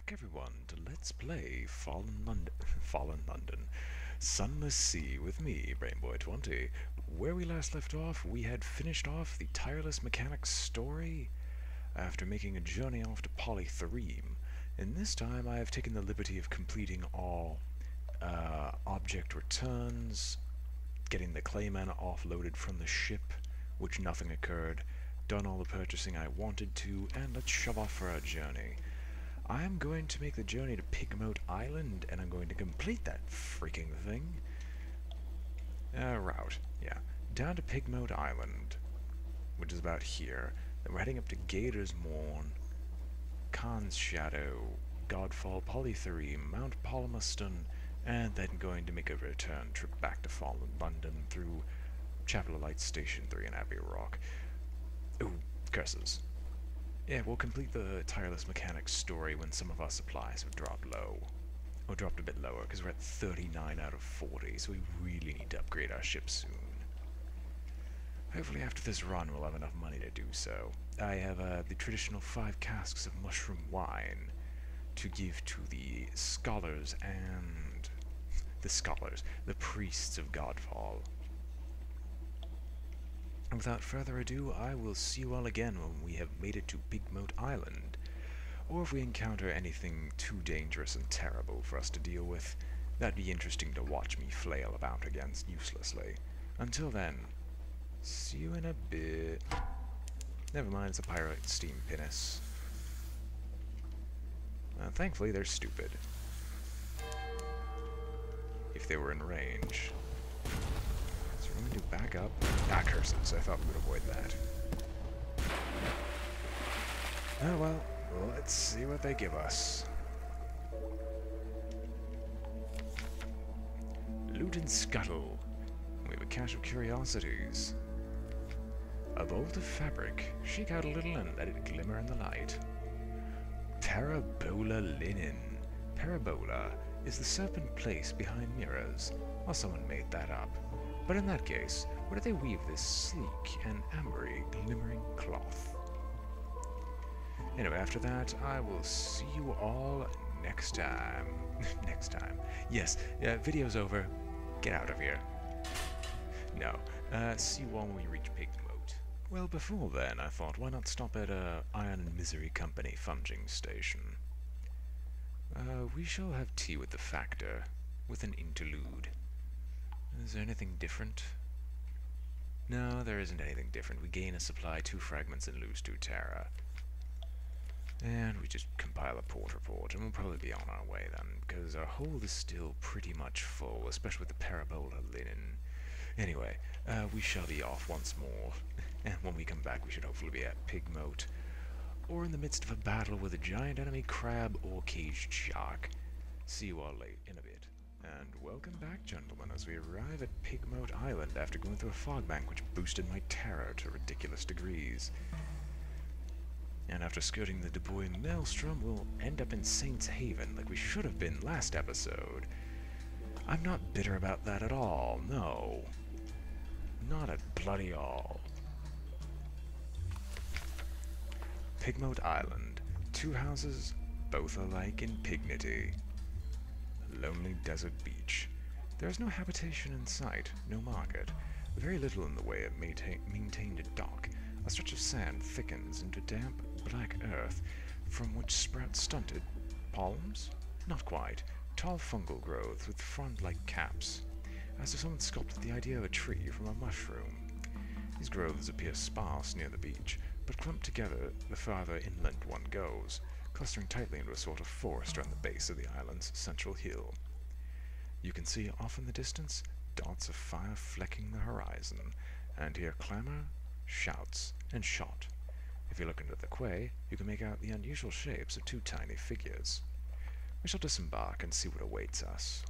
back, everyone, to Let's Play Fallen London, Sunless Sea with me, BrainBoy20. Where we last left off, we had finished off the tireless mechanic's story after making a journey off to Polythereme, and this time I have taken the liberty of completing all object returns, getting the Clayman offloaded from the ship, which nothing occurred, done all the purchasing I wanted to, and let's shove off for our journey. I'm going to make the journey to Pigmote Island, and I'm going to complete that freaking thing. Route, yeah. Down to Pigmote Island, which is about here. Then we're heading up to Gator's Morn, Khan's Shadow, Godfall, Polythereme, Mount Palmerston, and then going to make a return trip back to Fallen London through Chapel of Light Station 3 and Abbey Rock. Ooh, curses. Yeah, we'll complete the tireless mechanic's story when some of our supplies have dropped low. Or dropped a bit lower, because we're at 39 out of 40, so we really need to upgrade our ship soon. Hopefully after this run we'll have enough money to do so. I have the traditional 5 casks of mushroom wine to give to the scholars and... the priests of Godfall. And without further ado, I will see you all again when we have made it to Pigmote Island, or if we encounter anything too dangerous and terrible for us to deal with. That'd be interesting to watch me flail about against uselessly. Until then, see you in a bit. Never mind, it's a pirate steam pinnace. Thankfully, they're stupid. If they were in range. So we're going to back up. Ah, curses. I thought we would avoid that. Oh well, let's see what they give us. Loot and scuttle. We have a cache of curiosities. A bolt of fabric. Shake out a little and let it glimmer in the light. Parabola linen. Parabola is the serpent placed behind mirrors. Well, someone made that up. But in that case, where do they weave this sleek and ambery glimmering cloth? Anyway, after that, I will see you all next time. Next time. Yes, video's over. Get out of here. No, see you all when we reach Pigmote. Well, before then, I thought, why not stop at Iron and Misery Company funging station? We shall have tea with the Factor, with an interlude. Is there anything different? No, there isn't anything different. We gain a supply 2 fragments and lose 2 terra. And we just compile a port report, and we'll probably be on our way then, because our hold is still pretty much full, especially with the parabola linen. Anyway, we shall be off once more, and when we come back we should hopefully be at Pigmote, or in the midst of a battle with a giant enemy crab or caged shark. See you all late in a bit. And welcome back, gentlemen, as we arrive at Pigmote Island after going through a fog bank which boosted my terror to ridiculous degrees. And after skirting the Du Bois Maelstrom, we'll end up in Saints Haven like we should have been last episode. I'm not bitter about that at all, no. Not at bloody all. Pigmote Island. 2 houses, both alike in pignity. Lonely desert beach. There is no habitation in sight, no market. Very little in the way of maintained dock. A stretch of sand thickens into damp, black earth, from which sprout stunted palms? Not quite. Tall fungal growths with frond-like caps, as if someone sculpted the idea of a tree from a mushroom. These growths appear sparse near the beach, but clumped together the farther inland one goes, clustering tightly into a sort of forest around the base of the island's central hill. You can see off in the distance dots of fire flecking the horizon, and hear clamor, shouts, and shot. If you look into the quay, you can make out the unusual shapes of 2 tiny figures. We shall disembark and see what awaits us.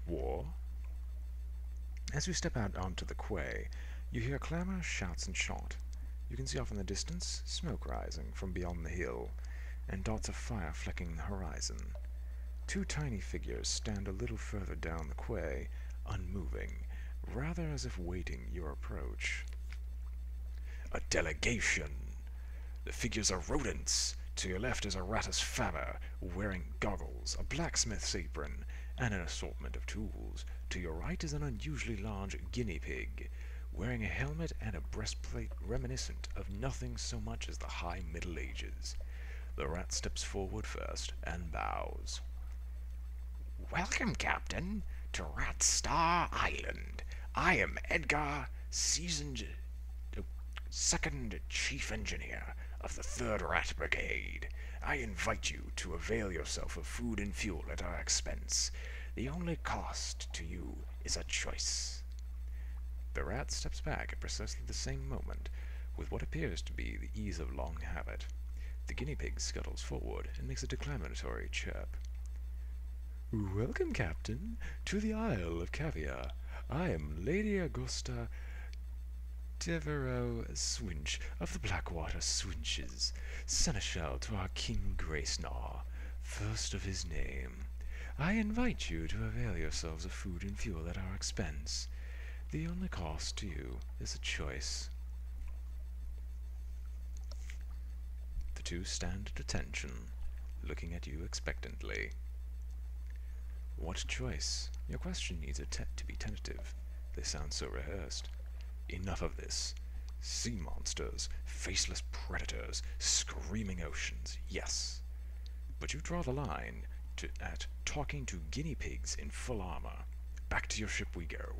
War? As we step out onto the quay, you hear clamor, shouts, and shot. You can see off in the distance smoke rising from beyond the hill, and dots of fire flecking the horizon. 2 tiny figures stand a little further down the quay, unmoving, rather as if waiting your approach. A delegation! The figures are rodents! To your left is a ratus fabber, wearing goggles, a blacksmith's apron, and an assortment of tools. To your right is an unusually large guinea pig, wearing a helmet and a breastplate reminiscent of nothing so much as the high Middle Ages. The rat steps forward first and bows. Welcome, Captain, to Rat Star Island. I am Edgar, second Chief Engineer of the 3rd Rat Brigade. I invite you to avail yourself of food and fuel at our expense. The only cost to you is a choice. The rat steps back at precisely the same moment, with what appears to be the ease of long habit. The guinea pig scuttles forward and makes a declamatory chirp. Welcome, Captain, to the Isle of Caviar. I am Lady Augusta Devereux Swinch of the Blackwater Swinches, seneschal to our King Gracenaw, first of his name. I invite you to avail yourselves of food and fuel at our expense. The only cost to you is a choice. The two stand at attention, looking at you expectantly. What choice? Your question needs to be tentative. They sound so rehearsed. Enough of this. Sea monsters, faceless predators, screaming oceans, yes. But you draw the line at talking to guinea pigs in full armor. Back to your ship we go.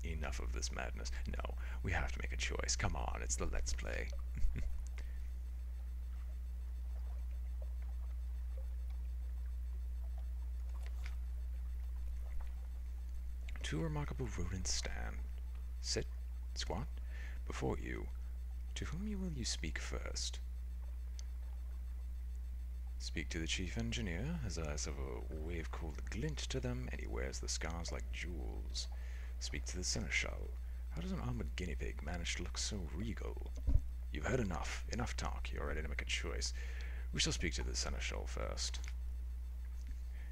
Enough of this madness. No, we have to make a choice. Come on, it's the Let's Play. Two remarkable rodents stand. Sit, squat, before you. To whom will you speak first? Speak to the chief engineer. His eyes have a wave cold glint to them, and he wears the scars like jewels. Speak to the seneschal. How does an armored guinea pig manage to look so regal? You've heard enough. Enough talk. You're ready to make a choice. We shall speak to the seneschal first.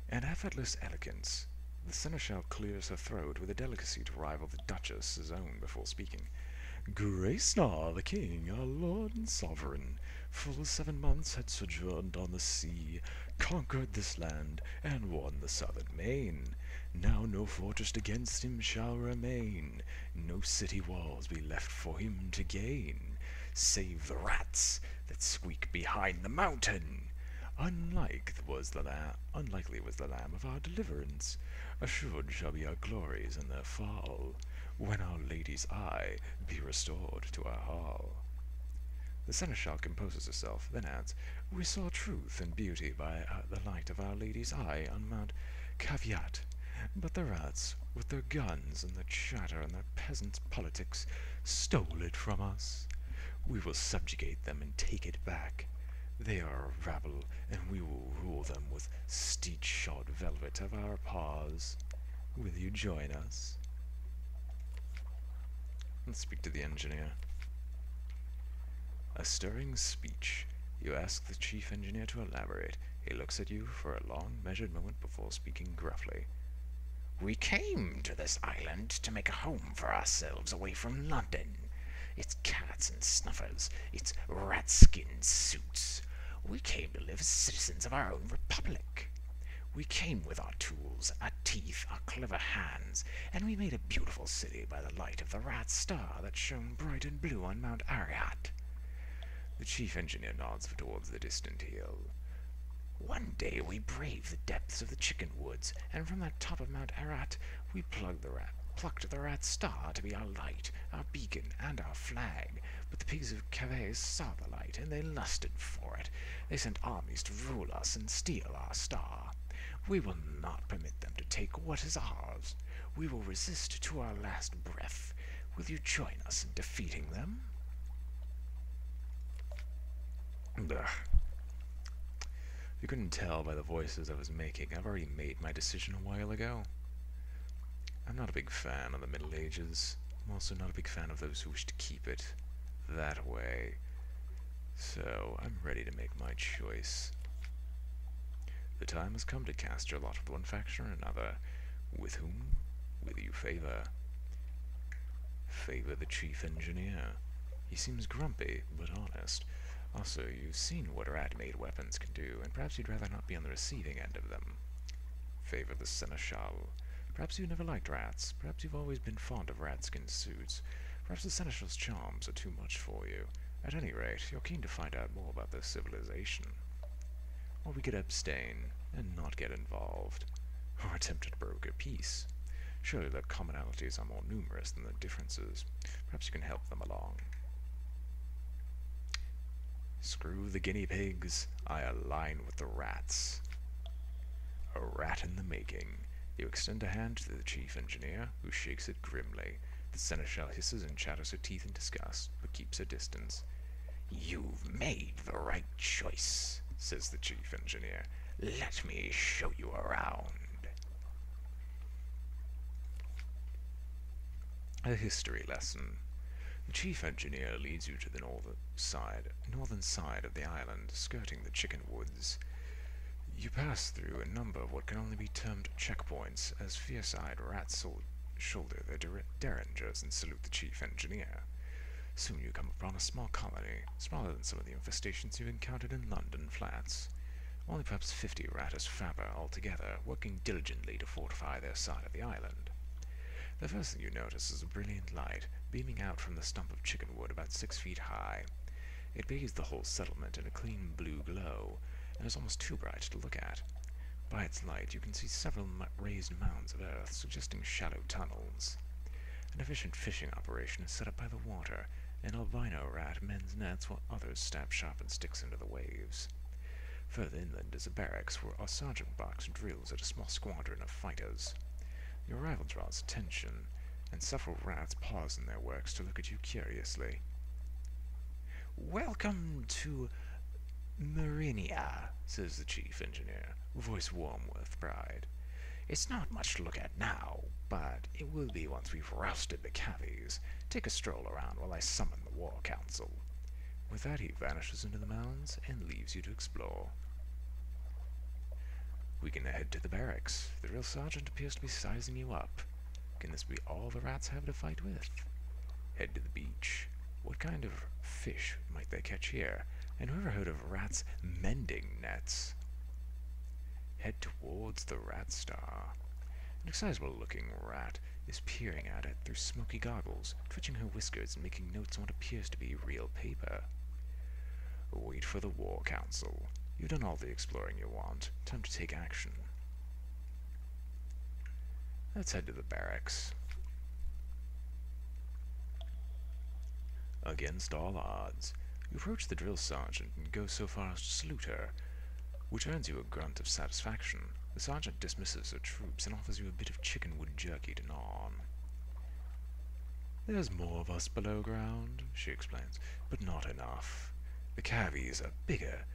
An effortless elegance. The seneschal clears her throat with a delicacy to rival the Duchess's own before speaking. Gracenaw, the king, our lord and sovereign, full 7 months had sojourned on the sea, conquered this land, and won the southern main. Now no fortress against him shall remain, no city walls be left for him to gain, save the rats that squeak behind the mountain. Unlikely was the lamb of our deliverance. Assured shall be our glories in their fall, when our lady's eye be restored to our hall. The seneschal composes herself, then adds, We saw truth and beauty by the light of our lady's eye on Mount Caviat, but the rats, with their guns and their chatter and their peasants' politics, stole it from us. We will subjugate them and take it back. They are a rabble, and we will rule them with steed-shod velvet of our paws. Will you join us? Let's speak to the engineer. A stirring speech. You ask the chief engineer to elaborate. He looks at you for a long, measured moment before speaking gruffly. We came to this island to make a home for ourselves away from London. It's cats and snuffers. It's rat-skin suits. We came to live as citizens of our own republic. We came with our tools, our teeth, our clever hands, and we made a beautiful city by the light of the rat star that shone bright and blue on Mount Ararat. The chief engineer nods towards the distant hill. One day we braved the depths of the chicken woods, and from that top of Mount Ararat we plucked the rat star to be our light, our beacon, and our flag. But the pigs of Calais saw the light, and they lusted for it. They sent armies to rule us and steal our star. We will not permit them to take what is ours. We will resist to our last breath. Will you join us in defeating them? Ugh. If you couldn't tell by the voices I was making, I've already made my decision a while ago. I'm not a big fan of the Middle Ages. I'm also not a big fan of those who wish to keep it that way. So, I'm ready to make my choice. The time has come to cast your lot with one faction or another. With whom will you favor? Favor the chief engineer. He seems grumpy, but honest. Also, you've seen what rat-made weapons can do, and perhaps you'd rather not be on the receiving end of them. Favor the seneschal. Perhaps you never liked rats. Perhaps you've always been fond of rat-skin suits. Perhaps the seneschal's charms are too much for you. At any rate, you're keen to find out more about their civilization. Or we could abstain and not get involved, or attempt to broker peace. Surely their commonalities are more numerous than the differences. Perhaps you can help them along. Screw the guinea pigs. I align with the rats. A rat in the making. You extend a hand to the chief engineer, who shakes it grimly. The seneschal hisses and chatters her teeth in disgust, but keeps her distance. You've made the right choice, says the chief engineer. Let me show you around. A history lesson. The chief engineer leads you to the northern side of the island, skirting the chicken woods. You pass through a number of what can only be termed checkpoints, as fierce-eyed rats shoulder their derringers and salute the chief engineer. Soon you come upon a small colony, smaller than some of the infestations you've encountered in London flats. Only perhaps 50 rattus faber altogether, working diligently to fortify their side of the island. The first thing you notice is a brilliant light, beaming out from the stump of chickenwood about 6 feet high. It bathes the whole settlement in a clean blue glow, and is almost too bright to look at. By its light you can see several raised mounds of earth, suggesting shallow tunnels. An efficient fishing operation is set up by the water. An albino rat mends nets while others stab sharpened sticks into the waves. Further inland is a barracks where a sergeant box drills at a small squadron of fighters. Your arrival draws attention, and several rats pause in their works to look at you curiously. Welcome to Marinia, says the chief engineer, voice warm with pride. It's not much to look at now, but it will be once we've rousted the cavies. Take a stroll around while I summon the war council. With that he vanishes into the mounds and leaves you to explore. We can head to the barracks. The real sergeant appears to be sizing you up. Can this be all the rats have to fight with? Head to the beach. What kind of fish might they catch here? And who ever heard of rats mending nets? Head towards the rat star. An excitable-looking rat is peering at it through smoky goggles, twitching her whiskers and making notes on what appears to be real paper. Wait for the war council. You've done all the exploring you want. Time to take action. Let's head to the barracks. Against all odds, you approach the drill sergeant and go so far as to salute her, which earns you a grunt of satisfaction. The sergeant dismisses her troops and offers you a bit of chickenwood jerky to gnaw on. There's more of us below ground, she explains, but not enough. The cavies are bigger,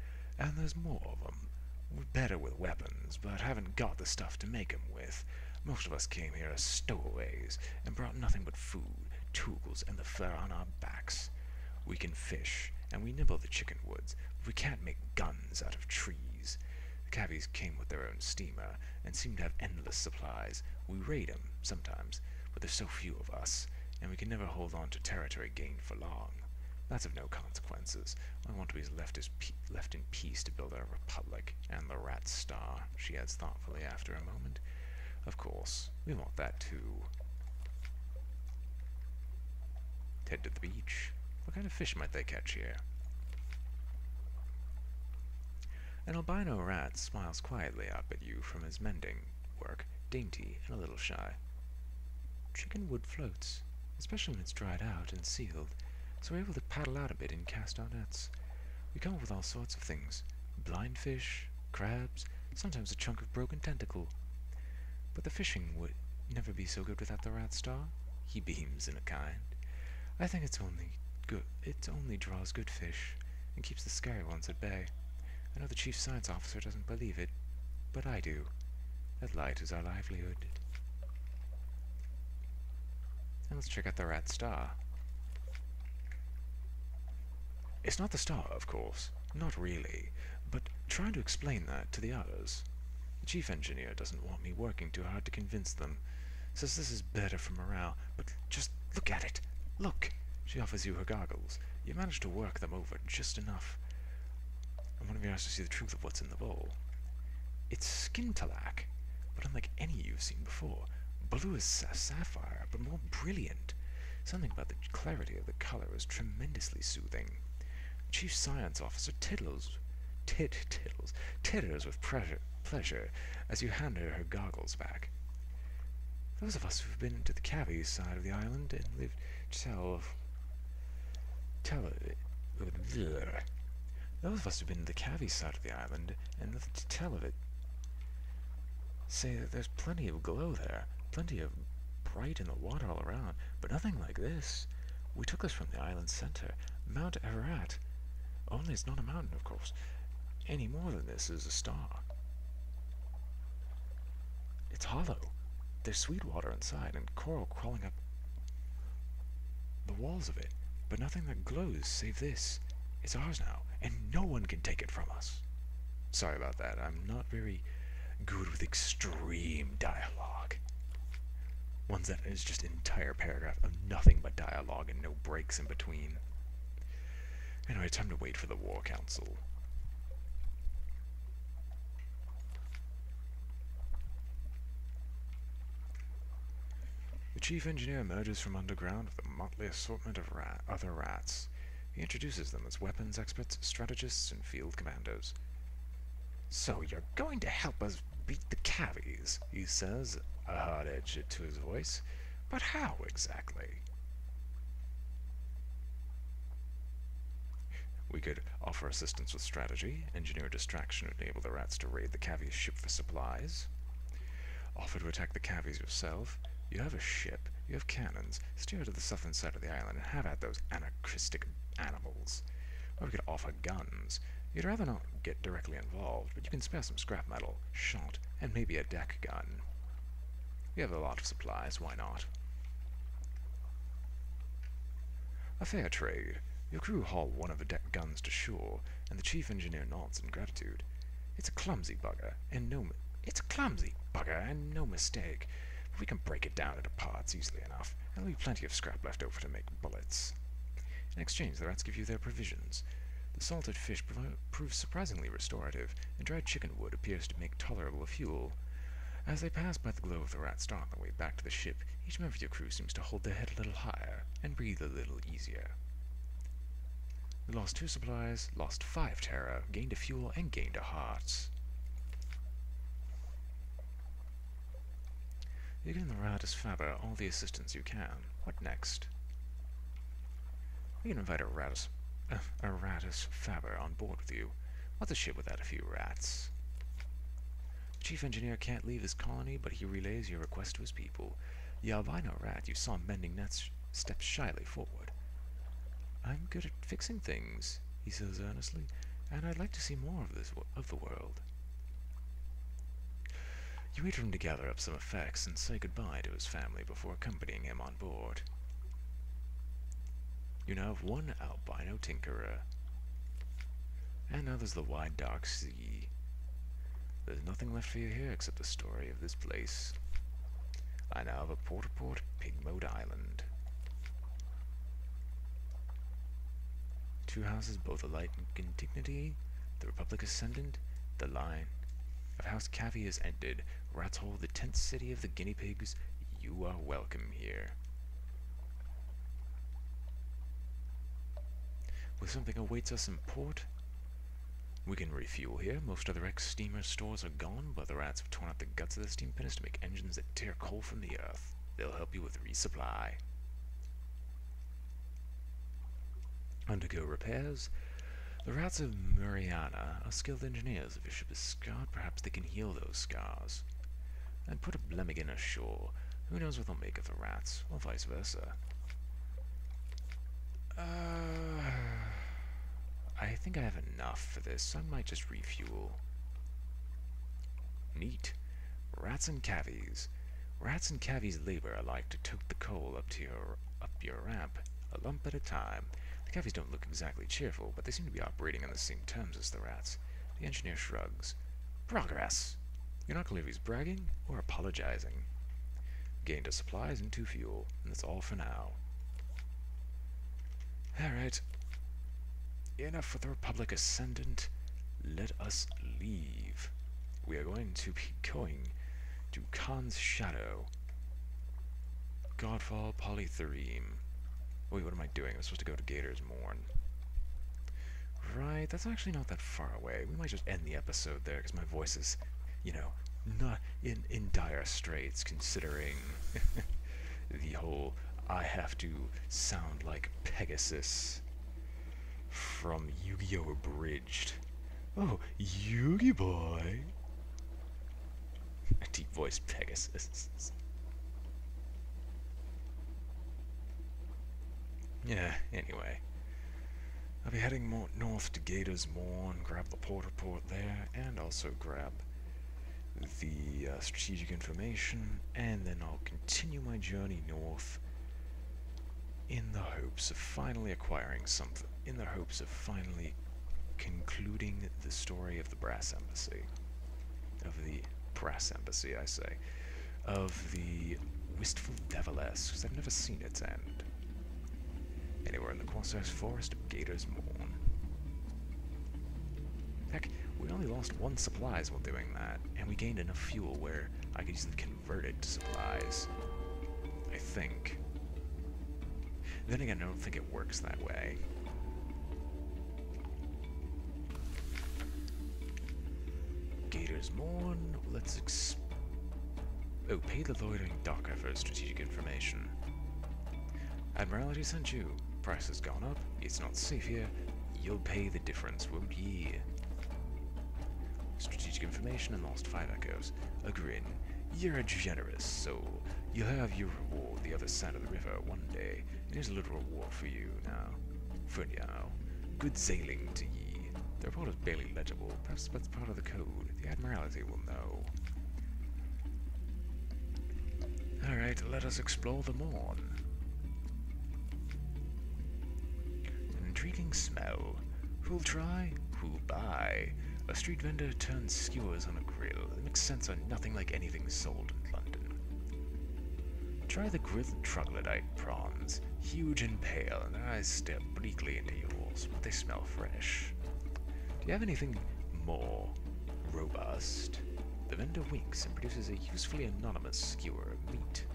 and there's more of them. We're better with weapons, but haven't got the stuff to make 'em with. Most of us came here as stowaways, and brought nothing but food, tools, and the fur on our backs. We can fish, and we nibble the chickenwoods, but we can't make guns out of trees. The cavies came with their own steamer, and seem to have endless supplies. We raid 'em, sometimes, but there's so few of us, and we can never hold on to territory gained for long. That's of no consequences. I want to be left in peace to build our republic, and the rat star, she adds thoughtfully after a moment. Of course, we want that too. Head to the beach. What kind of fish might they catch here? An albino rat smiles quietly up at you from his mending work, dainty and a little shy. Chickenwood floats, especially when it's dried out and sealed, so we're able to paddle out a bit and cast our nets. We come up with all sorts of things. Blind fish, crabs, sometimes a chunk of broken tentacle. But the fishing would never be so good without the rat star. He beams in a kind. I think it only draws good fish, and keeps the scary ones at bay. I know the chief science officer doesn't believe it, but I do. That light is our livelihood. Now let's check out the rat star. It's not the star, of course. Not really. But trying to explain that to the others. The chief engineer doesn't want me working too hard to convince them. Says this is better for morale, but just look at it. Look! She offers you her goggles. You manage to work them over just enough, and one of you has to see the truth of what's in the bowl. It's skin talac, but unlike any you've seen before. Blue as sapphire, but more brilliant. Something about the clarity of the color is tremendously soothing. The chief science officer titters with pleasure as you hand her goggles back. Those of us who've been to the Cavi side of the island and lived those of us who've been to the Cavi side of the island and lived to tell of it say that there's plenty of glow there, plenty of bright in the water all around, but nothing like this. We took this from the island's center, Mount Ararat. Only it's not a mountain, of course. Any more than this is a star. It's hollow. There's sweet water inside and coral crawling up the walls of it, but nothing that glows save this. It's ours now, and no one can take it from us. Sorry about that. I'm not very good with extreme dialogue. Ones that is just an entire paragraph of nothing but dialogue and no breaks in between. Anyway, time to wait for the War Council. The chief engineer emerges from underground with a motley assortment of other rats. He introduces them as weapons experts, strategists, and field commandos. So you're going to help us beat the Cavies, he says, a hard edge to his voice. But how exactly? We could offer assistance with strategy, engineer distraction to enable the rats to raid the Cavies' ship for supplies. Offer to attack the Cavies yourself. You have a ship, you have cannons, steer to the southern side of the island and have at those anachristic animals. Or we could offer guns. You'd rather not get directly involved, but you can spare some scrap metal, shot, and maybe a deck gun. We have a lot of supplies, why not? A fair trade. Your crew haul one of the deck guns to shore, and the chief engineer nods in gratitude. It's a clumsy bugger, and no mistake. But we can break it down into parts easily enough, and there'll be plenty of scrap left over to make bullets. In exchange, the rats give you their provisions. The salted fish proves surprisingly restorative, and dried chicken wood appears to make tolerable fuel. As they pass by the glow of the rats start on their way back to the ship, each member of your crew seems to hold their head a little higher, and breathe a little easier. We lost 2 supplies, lost 5 terror, gained a fuel, and gained a hearts. You've given the Ratus Faber all the assistance you can. What next? We can invite a Ratus Faber on board with you. What's a ship without a few rats? The chief engineer can't leave his colony, but he relays your request to his people. The albino rat you saw mending nets steps shyly forward. I'm good at fixing things, he says earnestly, and I'd like to see more of the world. You wait for him to gather up some effects and say goodbye to his family before accompanying him on board. You now have 1 albino tinkerer. And now there's the wide dark sea. There's nothing left for you here except the story of this place. I now have a port-to-port pigmote island. 2 houses both alike in dignity, the Republic ascendant, the line of House Cavi has ended. Rats hold the 10th city of the guinea pigs. You are welcome here. With something awaits us in port, we can refuel here. Most other ex-steamer stores are gone, but the rats have torn out the guts of the steam pinners to make engines that tear coal from the earth. They'll help you with resupply. Undergo repairs. The rats of Mariana are skilled engineers. If your ship is scarred, perhaps they can heal those scars. And put a Blemmigan ashore. Who knows what they'll make of the rats, or vice versa. I think I have enough for this. I might just refuel. Neat. Rats and cavies. Rats and cavies labor alike to tote the coal up your ramp, a lump at a time. The cavies don't look exactly cheerful, but they seem to be operating on the same terms as the rats. The engineer shrugs. Progress! You're not clear if he's bragging or apologizing. Gained 2 supplies and 2 fuel, and that's all for now. Alright. Enough with the Republic Ascendant. Let us leave. We are going to be going to Khan's Shadow. Godfall Polythereme. Wait, what am I doing? I'm supposed to go to Gator's Morn. Right, that's actually not that far away. We might just end the episode there, because my voice is, you know, not in dire straits, considering the whole I have to sound like Pegasus from Yu-Gi-Oh! Abridged. Oh, Yu-Gi Boy! A deep voiced Pegasus. Yeah, anyway. I'll be heading more north to Gator's Morn, grab the port report there, and also grab the strategic information, and then I'll continue my journey north in the hopes of finally acquiring something, in the hopes of finally concluding the story of the Brass Embassy. Of the Brass Embassy, I say. Of the Wistful Deviless, because I've never seen its end. Anywhere in the Corsair's Forest of Gator's Morn. Heck, we only lost 1 supplies while doing that, and we gained enough fuel where I could easily convert it to supplies. I think. Then again, I don't think it works that way. Gator's Morn, let's oh, pay the loitering docker for strategic information. Admiralty sent you. Price has gone up. It's not safe here. You'll pay the difference, won't ye? Strategic information and lost 5 echoes. A grin. You're a generous soul. You'll have your reward the other side of the river one day. Here's a little reward for you now. For now. Good sailing to ye. The report is barely legible. Perhaps that's part of the code. The Admiralty will know. Alright, let us explore the Morn. An intriguing smell. Who'll try? Who'll buy? A street vendor turns skewers on a grill. It makes sense on nothing like anything sold in London. Try the grilled troglodyte prawns. Huge and pale, and their eyes stare bleakly into yours, but they smell fresh. Do you have anything more robust? The vendor winks and produces a usefully anonymous skewer of meat.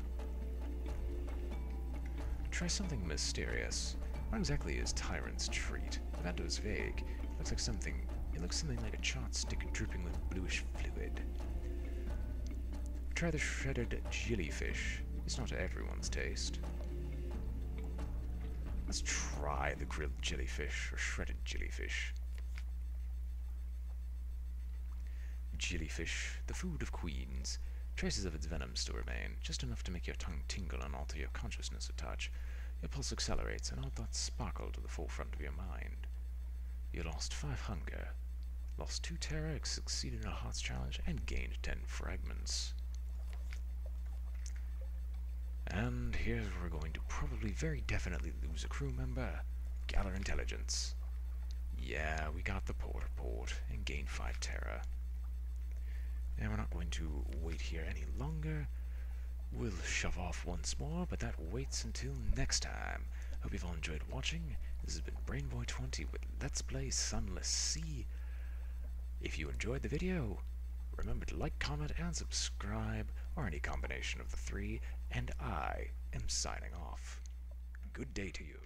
Try something mysterious. What exactly is Tyrant's treat? The vendor is vague. It looks something like a chart stick dripping with bluish fluid. Try the shredded jellyfish. It's not to everyone's taste. Let's try the grilled jellyfish or shredded jellyfish. Jellyfish, the food of queens. Traces of its venom still remain, just enough to make your tongue tingle and alter your consciousness a touch. Your pulse accelerates, and all thoughts sparkle to the forefront of your mind. You lost 5 hunger, lost 2 terror, succeeded in a hearts challenge, and gained 10 fragments. And here's where we're going to probably very definitely lose a crew member. Gather intelligence. Yeah, we got the port report and gained 5 terror. And we're not going to wait here any longer. We'll shove off once more, but that waits until next time. Hope you've all enjoyed watching. This has been BrainBoy 20 with Let's Play Sunless Sea. If you enjoyed the video, remember to like, comment, and subscribe, or any combination of the 3, and I am signing off. Good day to you.